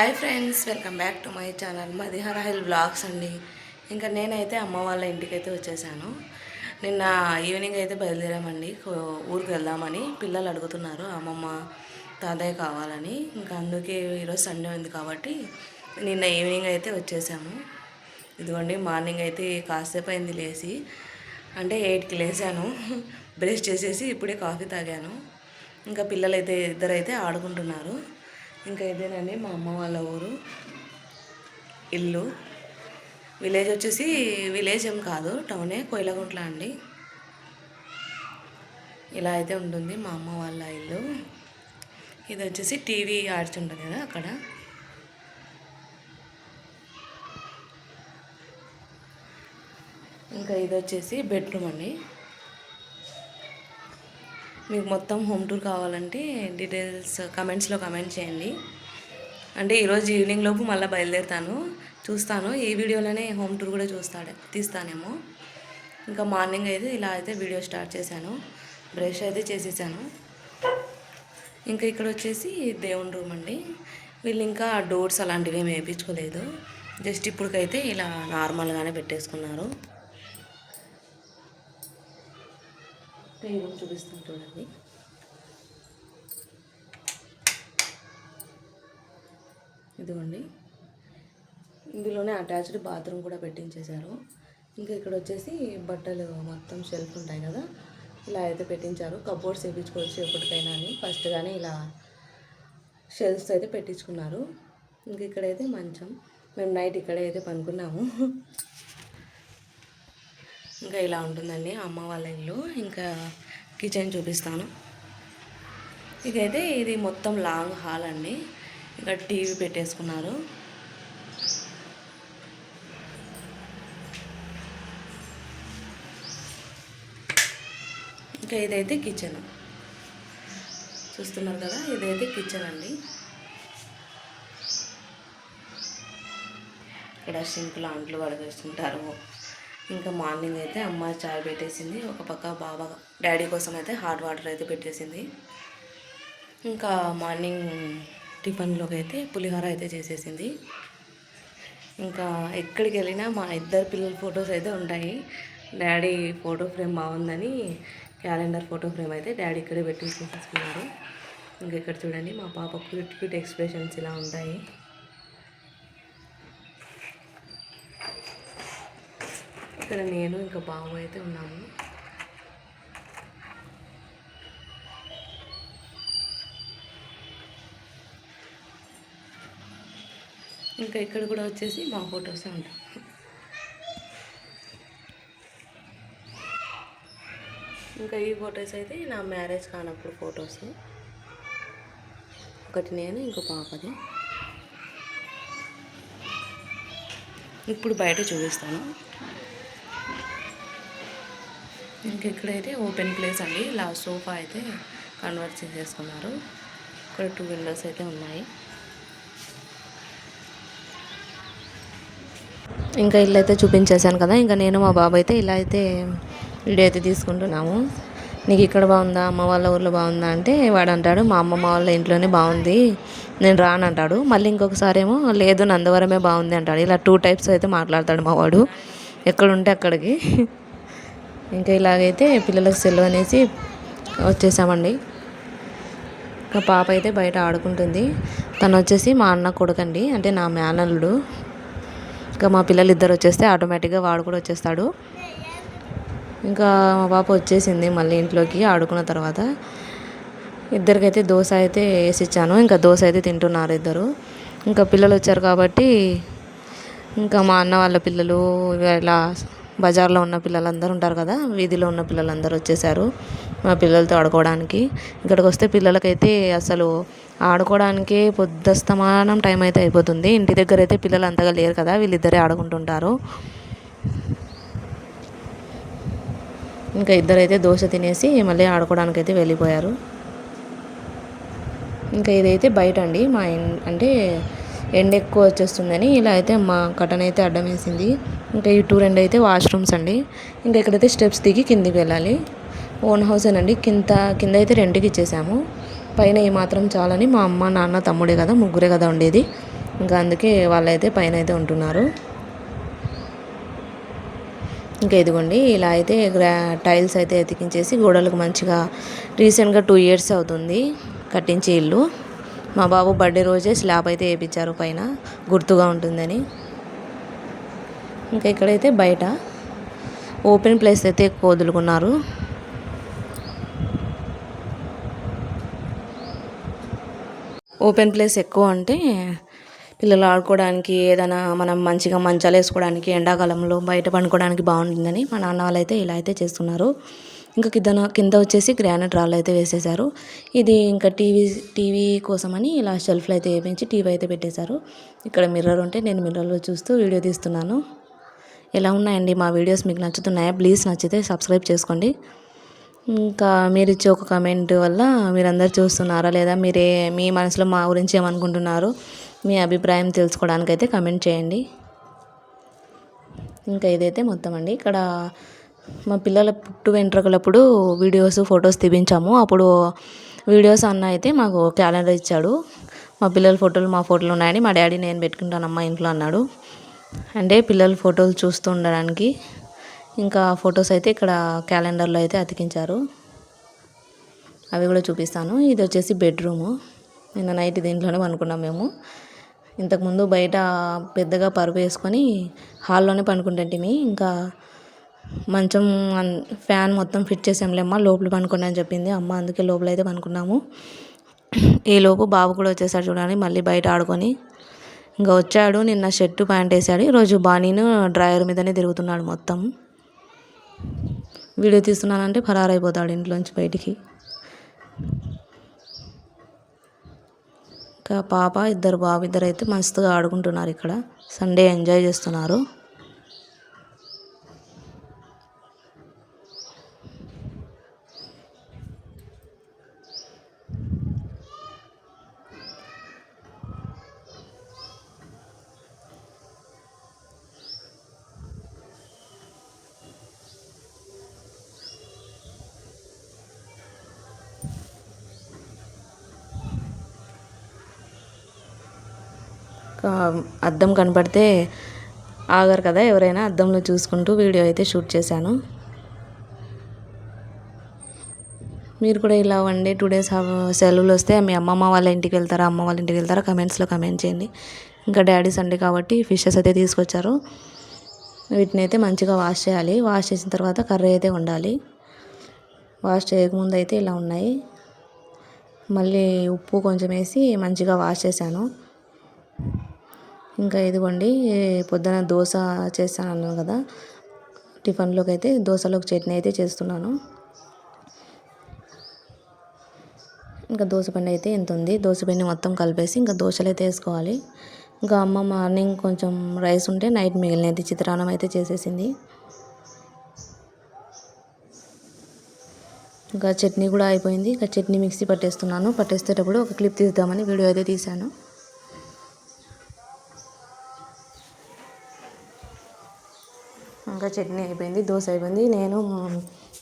Hi friends, welcome back to my channel మాది హరాహిల్ blogs అండి. ఇంకా నేనైతే అమ్మ వాళ్ళ ఇంటికైతే వచ్చేసాను. నిన్న ఈవినింగ్ అయితే బయలుదేరామండి. ఊరికి వెళ్దామని పిల్లలు అడుగుతున్నారు అమ్మమ్మ తాతయ్య కావాలని. ఇంకా అందుకే ఈరోజు సండే ఉంది కాబట్టి నిన్న ఈవినింగ్ అయితే వచ్చేసాము. ఇదిగోండి మార్నింగ్ అయితే కాసేపు అయింది లేచి, అంటే 8కి లేచాను. బ్రష్ చేసేసి ఇప్పుడే కాఫీ తాగాను. ఇంకా పిల్లలైతే ఇద్దరైతే ఆడుకుంటున్నారు. ఇంకా ఇదేనండి మా అమ్మ వాళ్ళ ఊరు ఇల్లు. విలేజ్ వచ్చేసి విలేజ్ ఏం కాదు, టౌనే, కోయిలగుంట్ల అండి. ఇలా అయితే ఉంటుంది మా అమ్మ వాళ్ళ ఇల్లు. ఇది వచ్చేసి టీవీ ఆడుతుంటుంది కదా అక్కడ. ఇంకా ఇది వచ్చేసి బెడ్రూమ్ అండి. మీకు మొత్తం హోమ్ టూర్ కావాలంటే డీటెయిల్స్ కమెంట్స్లో కమెంట్ చేయండి. అంటే ఈరోజు ఈవినింగ్ లోపు మళ్ళీ బయలుదేరుతాను, చూస్తాను. ఈ వీడియోలోనే హోమ్ టూర్ కూడా తీస్తానేమో. ఇంకా మార్నింగ్ అయితే ఇలా అయితే వీడియో స్టార్ట్ చేశాను. బ్రష్ అయితే చేసేసాను. ఇంకా ఇక్కడ వచ్చేసి దేవుని రూమ్ అండి. వీళ్ళు ఇంకా డోర్స్ అలాంటివి ఏమి వేయించుకోలేదు. జస్ట్ ఇప్పటికైతే ఇలా నార్మల్గానే పెట్టేసుకున్నారు. ఈ రూమ్ చూపిస్తాను చూడండి. ఇదిగోండి, ఇందులోనే అటాచ్డ్ బాత్రూమ్ కూడా పెట్టించేశారు. ఇంకా ఇక్కడ వచ్చేసి బట్టలు మొత్తం షెల్ఫ్ ఉంటాయి కదా, ఇలా అయితే పెట్టించారు. కబోర్డ్స్ వేయించుకోవచ్చు ఎప్పటికైనా అని ఫస్ట్ కానీ ఇలా షెల్ఫ్స్ అయితే పెట్టించుకున్నారు. ఇంక ఇక్కడైతే మంచం, మేము నైట్ ఇక్కడే అయితే పనుకున్నాము. ఇంకా ఇలా ఉంటుందండి అమ్మ వాళ్ళ ఇల్లు. ఇంకా కిచెన్ చూపిస్తాను. ఇదైతే ఇది మొత్తం లాంగ్ హాల్ అండి. ఇంకా టీవీ పెట్టేసుకున్నారు. ఇంకా ఇదైతే కిచెన్ చూస్తున్నారు కదా, ఇదైతే కిచెన్ అండి. ఇక్కడ సింక్లో అంట్లు కడిగేస్తుంటారు. ఇంకా మార్నింగ్ అయితే అమ్మ చాయ్ పెట్టేసింది. ఒక పక్క బాబా డాడీ కోసం అయితే హాట్ వాటర్ అయితే పెట్టేసింది. ఇంకా మార్నింగ్ టిఫిన్లోకి అయితే పులిహోర అయితే చేసేసింది. ఇంకా ఎక్కడికి వెళ్ళినా మా ఇద్దరు పిల్లల ఫొటోస్ అయితే ఉంటాయి. డాడీ ఫోటో ఫ్రేమ్ బాగుందని క్యాలెండర్ ఫోటో ఫ్రేమ్ అయితే డాడీ ఇక్కడే పెట్టి చేసేసుకున్నారు. ఇంకా ఇక్కడ చూడండి మా పాప క్యూట్ క్యూట్ ఎక్స్ప్రెషన్స్ ఇలా ఉంటాయి. ఇక్కడ నేను ఇంకా బాబు అయితే ఉన్నాము. ఇంకా ఇక్కడ కూడా వచ్చేసి మా ఫొటోసే ఉంటాయి. ఇంకా ఈ ఫొటోస్ అయితే నా మ్యారేజ్ కానప్పుడు ఫొటోస్. ఒకటి నేను, ఇంకో పాపది. ఇప్పుడు బయట చూపిస్తాను. ఇంకా ఇక్కడైతే ఓపెన్ ప్లేస్ అండి. ఇలా సోఫా అయితే కన్వర్ట్ చేసేసుకున్నారు. ఇక్కడ 2 విండోస్ అయితే ఉన్నాయి. ఇంకా ఇల్లు అయితే చూపించేశాను కదా. ఇంకా నేను మా బాబు అయితే ఇలా అయితే వీడియో అయితే తీసుకుంటున్నాము. నీకు ఇక్కడ బాగుందా, అమ్మ వాళ్ళ ఊర్లో బాగుందా అంటే వాడు అంటాడు మా అమ్మమ్మ వాళ్ళ ఇంట్లోనే బాగుంది, నేను రానంటాడు. మళ్ళీ ఇంకొకసారి ఏమో లేదు నందవరమే బాగుంది అంటాడు. ఇలా 2 టైప్స్ అయితే మాట్లాడతాడు మా వాడు, ఎక్కడుంటే అక్కడికి. ఇంకా ఇలాగైతే పిల్లలకు సెలవు అనేసి వచ్చేసామండి. ఇంకా పాప అయితే బయట ఆడుకుంటుంది. తను వచ్చేసి మా అన్న కొడుకండి, అంటే నా మేనల్లుడు. ఇంకా మా పిల్లలు ఇద్దరు వచ్చేస్తే ఆటోమేటిక్గా వాడు కూడా వచ్చేస్తాడు. ఇంకా మా పాప వచ్చేసింది మళ్ళీ ఇంట్లోకి ఆడుకున్న తర్వాత. ఇద్దరికైతే దోశ అయితే వేసి ఇచ్చాను. ఇంకా దోశ అయితే తింటున్నారు ఇద్దరు. ఇంకా పిల్లలు వచ్చారు కాబట్టి ఇంకా మా అన్న వాళ్ళ పిల్లలు, ఇలా బజార్లో ఉన్న పిల్లలందరూ ఉంటారు కదా, వీధిలో ఉన్న పిల్లలందరూ వచ్చేసారు మా పిల్లలతో ఆడుకోవడానికి. ఇక్కడికి వస్తే పిల్లలకైతే అసలు ఆడుకోవడానికే పొద్దుస్తమానం టైం అయితే అయిపోతుంది. ఇంటి దగ్గర అయితే పిల్లలు అంతగా లేరు కదా, వీళ్ళిద్దరే ఆడుకుంటుంటారు. ఇంకా ఇద్దరైతే దోశ తినేసి మళ్ళీ ఆడుకోవడానికి అయితే వెళ్ళిపోయారు. ఇంకా ఇదైతే బయట అండి, మా అంటే ఎండ ఎక్కువ వచ్చేస్తుందని ఇలా అయితే మా కటన్ అయితే అడ్డం వేసింది. ఇంకా ఈ 2 అయితే వాష్రూమ్స్ అండి. ఇంకా ఇక్కడైతే స్టెప్స్ దిగి కిందికి వెళ్ళాలి. ఓన్ హౌస్ అండి. కింద అయితే రెంట్కి ఇచ్చేసాము. పైన ఈ మాత్రం చాలని మా అమ్మ నాన్న తమ్ముడే కదా, ముగ్గురే కదా ఉండేది. ఇంకా అందుకే వాళ్ళైతే పైన అయితే ఉంటున్నారు. ఇంకా ఇదిగోండి ఇలా అయితే టైల్స్ అయితే ఎతికించేసి గోడలకు మంచిగా రీసెంట్గా 2 years అవుతుంది కట్టించి ఇల్లు. మా బాబు బర్త్డే రోజే స్లాబ్ అయితే వేయించారు పైన, గుర్తుగా ఉంటుందని. ఇంకా ఇక్కడైతే బయట ఓపెన్ ప్లేస్ అయితే ఎక్కువ వదులుకున్నారు. ఓపెన్ ప్లేస్ ఎక్కువ అంటే పిల్లలు ఆడుకోవడానికి, ఏదైనా మనం మంచిగా మంచాలు వేసుకోవడానికి, ఎండాకాలంలో బయట పండుకోవడానికి బాగుంటుందని మా నాన్న వాళ్ళు అయితే ఇలా అయితే చేస్తున్నారు. ఇంకా కింద వచ్చేసి గ్రానైట్ రాళ్ళు అయితే వేసేసారు. ఇది ఇంకా టీవీ కోసమని ఇలా షెల్ఫ్లు అయితే వేయించి టీవీ అయితే పెట్టేశారు. ఇక్కడ మిర్రర్ ఉంటే నేను మిర్రర్లో చూస్తూ వీడియో తీస్తున్నాను. ఎలా ఉన్నాయండి మా వీడియోస్, మీకు నచ్చుతున్నాయా? ప్లీజ్ నచ్చితే సబ్స్క్రైబ్ చేసుకోండి. ఇంకా మీరు ఇచ్చే ఒక కమెంట్ వల్ల మీరందరూ చూస్తున్నారా లేదా, మీ మనసులో మా గురించి ఏమనుకుంటున్నారు, మీ అభిప్రాయం తెలుసుకోవడానికైతే కమెంట్ చేయండి. ఇంకా ఇదైతే మొత్తం అండి. ఇక్కడ మా పిల్లల పుట్టు వెంట్రుకలప్పుడు వీడియోస్ ఫొటోస్ తీపించాము. అప్పుడు వీడియోస్ అన్న అయితే మాకు క్యాలెండర్ ఇచ్చాడు. మా పిల్లల ఫోటోలు మా ఫోటోలు ఉన్నాయని మా డాడీ నేను పెట్టుకుంటానమ్మా ఇంట్లో అన్నాడు. అంటే పిల్లల ఫోటోలు చూస్తూ ఉండడానికి. ఇంకా ఫొటోస్ అయితే ఇక్కడ క్యాలెండర్లో అయితే అతికించారు. అవి కూడా చూపిస్తాను. ఇది వచ్చేసి బెడ్రూము. నిన్న నైట్ దీంట్లోనే పనుకున్నాం మేము. ఇంతకుముందు బయట పెద్దగా పరుపు వేసుకొని హాల్లోనే పనుకుంటుంటిమి. ఇంకా మంచం ఫ్యాన్ మొత్తం ఫిట్ చేసాంలేమ్మా, లోపల పనుకోండి అని చెప్పింది అమ్మ. అందుకే లోపల అయితే పనుకున్నాము. ఈ లోపు బాబు కూడా వచ్చేసాడు చూడండి, మళ్ళీ బయట ఆడుకొని. ఇంకా వచ్చాడు, నిన్న షర్టు ప్యాంట్ వేసాడు, ఈరోజు బానీను డ్రాయర్ మీదనే తిరుగుతున్నాడు మొత్తం. వీడియో తీస్తున్నానంటే ఫరారైపోతాడు ఇంట్లోంచి బయటికి. ఇంకా పాప బాబు ఇద్దరు అయితే మస్తుగా ఆడుకుంటున్నారు. ఇక్కడ సండే ఎంజాయ్ చేస్తున్నారు. అద్దం కనపడితే ఆగరు కదా ఎవరైనా, అద్దంలో చూసుకుంటూ వీడియో అయితే షూట్ చేశాను. మీరు కూడా ఇలా 1 day 2 days సెలవులు వస్తే మీ అమ్మమ్మ వాళ్ళ ఇంటికి వెళ్తారా, అమ్మ వాళ్ళ ఇంటికి వెళ్తారా, కమెంట్స్లో కమెంట్ చేయండి. ఇంకా డాడీ సండే కాబట్టి ఫిషెస్ అయితే తీసుకొచ్చారు. వీటిని అయితే మంచిగా వాష్ చేయాలి. వాష్ చేసిన తర్వాత కర్రీ అయితే వండాలి. వాష్ చేయకముందు అయితే ఇలా ఉన్నాయి. మళ్ళీ ఉప్పు కొంచెం వేసి మంచిగా వాష్ చేశాను. ఇంకా ఇదిగోండి, పొద్దున దోశ చేస్తాను కదా, టిఫిన్లోకి అయితే దోశలోకి చట్నీ అయితే చేస్తున్నాను. ఇంకా దోశపిండి అయితే ఎంత ఉంది, దోశపిండి మొత్తం కలిపేసి ఇంకా దోశలు అయితే వేసుకోవాలి. ఇంకా అమ్మ మార్నింగ్ కొంచెం రైస్ ఉంటే నైట్ మిగిలినది చిత్రాన్నం అయితే చేసేసింది. ఇంకా చట్నీ కూడా అయిపోయింది. ఇంకా చట్నీ మిక్సీ పట్టేస్తున్నాను. పట్టేసేటప్పుడు ఒక క్లిప్ తీద్దామని వీడియో అయితే తీశాను. ఇంకా చట్నీ అయిపోయింది, దోశ అయిపోయింది. నేను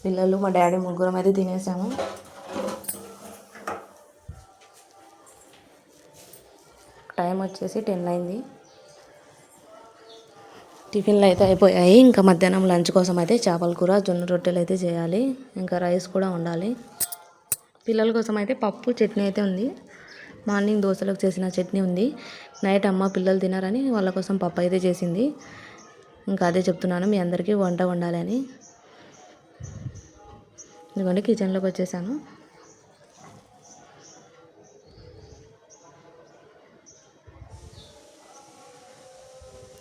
పిల్లలు మా డాడీ ముగ్గురం అయితే తినేసాము. టైం వచ్చేసి 10 అయింది. టిఫిన్లు అయితే అయిపోయాయి. ఇంకా మధ్యాహ్నం లంచ్ కోసం అయితే చేపల కూర, జొన్న రొట్టెలు అయితే చేయాలి. ఇంకా రైస్ కూడా ఉండాలి. పిల్లల కోసం అయితే పప్పు చట్నీ అయితే ఉంది. మార్నింగ్ దోశలకు చేసిన చట్నీ ఉంది. నైట్ అమ్మ పిల్లలు తినారని వాళ్ళ కోసం పప్పు అయితే చేసింది. ఇంకా అదే చెప్తున్నాను మీ అందరికీ వంట వండాలని. ఇదిగోండి కిచెన్లోకి వచ్చేసాను.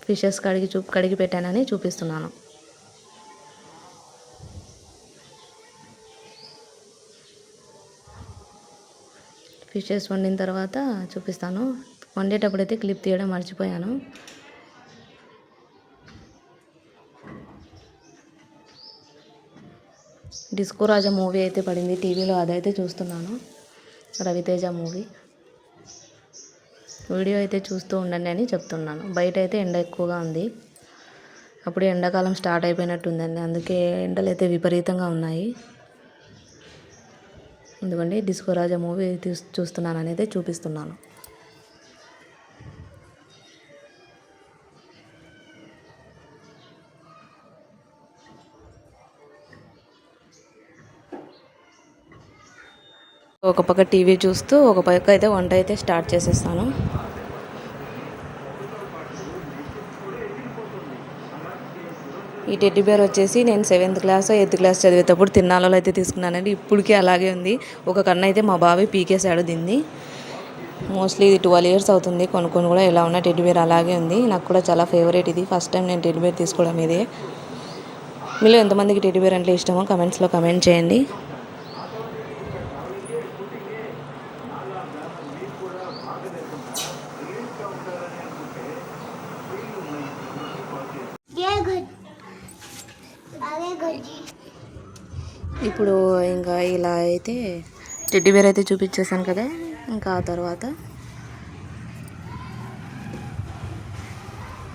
ఫిషెస్ కడిగి పెట్టానని చూపిస్తున్నాను. ఫిషెస్ వండిన తర్వాత చూపిస్తాను. వండేటప్పుడు అయితే క్లిప్ తీయడం మర్చిపోయాను. డిస్కో రాజా మూవీ అయితే పడింది టీవీలో, అదైతే చూస్తున్నాను. రవితేజ మూవీ. వీడియో అయితే చూస్తూ ఉండండి అని చెప్తున్నాను. బయట అయితే ఎండ ఎక్కువగా ఉంది. అప్పుడు ఎండాకాలం స్టార్ట్ అయిపోయినట్టుందండి, అందుకే ఎండలు అయితే విపరీతంగా ఉన్నాయి. ఎందుకంటే డిస్కో రాజా మూవీ చూస్తున్నాను అనేది చూపిస్తున్నాను. ఒక పక్క టీవీ చూస్తూ ఒక పక్క అయితే వంట అయితే స్టార్ట్ చేసేస్తాను. ఈ టెడ్డీ బేర్ వచ్చేసి నేను 7th క్లాస్ 8th క్లాస్ చదివేటప్పుడు తిన్నాలలో అయితే తీసుకున్నానండి. ఇప్పటికీ అలాగే ఉంది. ఒక కన్ను అయితే మా బాబాయ్ పీకేశాడు దీన్ని. మోస్ట్లీ ఇది 12 years అవుతుంది కొనుక్కొని కూడా. ఎలా ఉన్న టెడ్డీ బేర్ అలాగే ఉంది. నాకు కూడా చాలా ఫేవరెట్ ఇది. ఫస్ట్ టైం నేను టెడ్డీ బేర్ తీసుకోవడం ఇదే. మీలో ఎంతమందికి టెడ్డీ బేర్ అంటే ఇష్టమో కమెంట్స్లో కమెంట్ చేయండి. ఇప్పుడు ఇంకా ఇలా అయితే టెడ్డీ బేర్ అయితే చూపించేసాను కదా. ఇంకా ఆ తర్వాత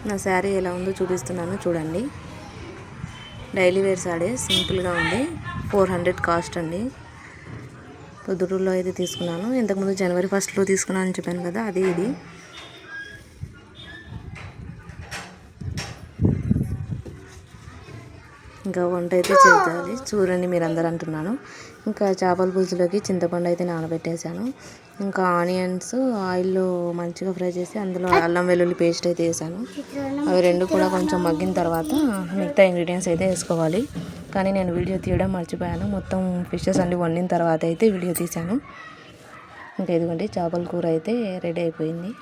నా శారీ ఎలా ఉందో చూపిస్తున్నాను చూడండి. డైలీ వేర్ శారీ సింపుల్గా ఉంది. 400 కాస్ట్ అండి. పొద్దుటూరులో అయితే తీసుకున్నాను. ఇంతకుముందు January 1st తీసుకున్నాను అని చెప్పాను కదా, అది ఇది. ఇంకా వంట అయితే చేయాలి చూడండి మీరు అందరూ అంటున్నాను. ఇంకా చేపల పులుసులోకి చింతపండు అయితే నానబెట్టేశాను. ఇంకా ఆనియన్స్ ఆయిల్లో మంచిగా ఫ్రై చేసి అందులో అల్లం వెల్లుల్లి పేస్ట్ అయితే వేసాను. అవి రెండు కూడా కొంచెం మగ్గిన తర్వాత మిగతా ఇంగ్రీడియంట్స్ అయితే వేసుకోవాలి. కానీ నేను వీడియో తీయడం మర్చిపోయాను. మొత్తం ఫిషెస్ అన్ని వండిన తర్వాత అయితే వీడియో తీశాను. ఇంకా ఇదిగోండి చేపల కూర అయితే రెడీ అయిపోయింది.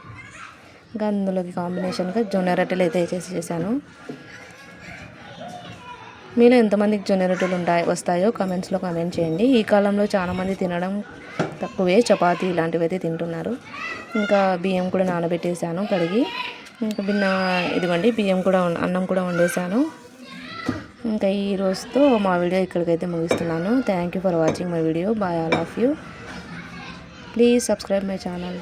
ఇంకా అందులోకి కాంబినేషన్గా జొన్న రొట్టెలు అయితే చేశాను. మీలో ఎంతమందికి జొన్న రొట్టెలు వస్తాయో కమెంట్స్లో కమెంట్ చేయండి. ఈ కాలంలో చాలామంది తినడం తక్కువే, చపాతీ ఇలాంటివి అయితే తింటున్నారు. ఇంకా బియ్యం కూడా నానబెట్టేశాను కడిగి. ఇంకా ఇదిగోండి బియ్యం కూడా అన్నం కూడా వండేసాను. ఇంకా ఈ రోజుతో మా వీడియో ఇక్కడికైతే ముగిస్తున్నాను. Thank you for watching my video. Bye all of you. Please subscribe my channel.